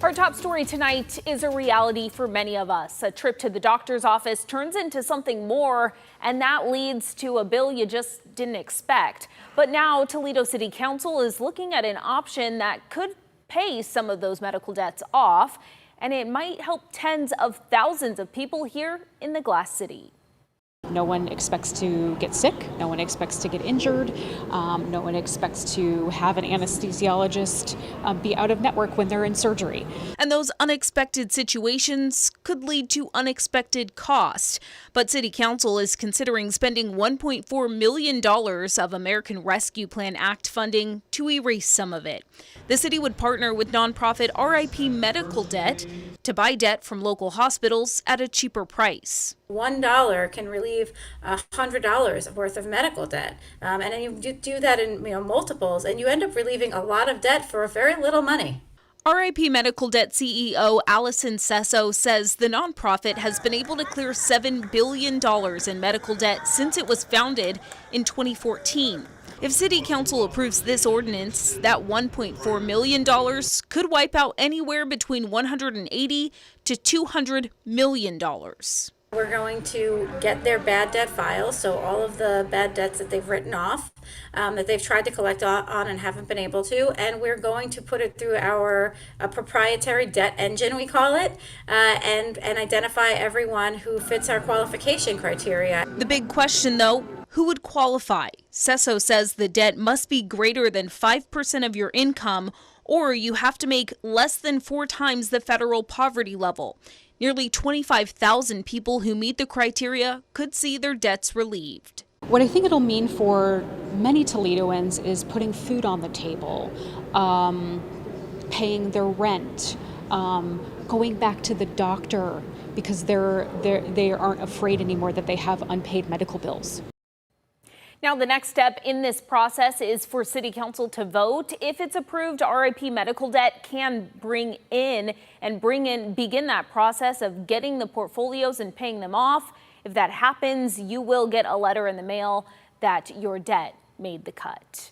Our top story tonight is a reality for many of us. A trip to the doctor's office turns into something more, and that leads to a bill you just didn't expect. But now Toledo City Council is looking at an option that could pay some of those medical debts off, and it might help tens of thousands of people here in the Glass City. No one expects to get sick. No one expects to get injured. No one expects to have an anesthesiologist be out of network when they're in surgery. And those unexpected situations could lead to unexpected costs. But City Council is considering spending $1.4 million of American Rescue Plan Act funding to erase some of it. The city would partner with nonprofit RIP Medical Debt to buy debt from local hospitals at a cheaper price. $1 can relieve $100 worth of medical debt, and then you do that in multiples, and you end up relieving a lot of debt for very little money. RIP Medical Debt CEO Allison Sesso says the nonprofit has been able to clear $7 billion in medical debt since it was founded in 2014. If City Council approves this ordinance, that $1.4 million could wipe out anywhere between $180 to $200 million. We're going to get their bad debt files, so all of the bad debts that they've written off, that they've tried to collect on and haven't been able to, and we're going to put it through our proprietary debt engine, we call it, and identify everyone who fits our qualification criteria. The big question, though, who would qualify? Sesso says the debt must be greater than 5% of your income, or you have to make less than 4 times the federal poverty level. Nearly 25,000 people who meet the criteria could see their debts relieved. What I think it'll mean for many Toledoans is putting food on the table, paying their rent, going back to the doctor because they aren't afraid anymore that they have unpaid medical bills. Now, the next step in this process is for City Council to vote. If it's approved, RIP Medical Debt can begin that process of getting the portfolios and paying them off. If that happens, you will get a letter in the mail that your debt made the cut.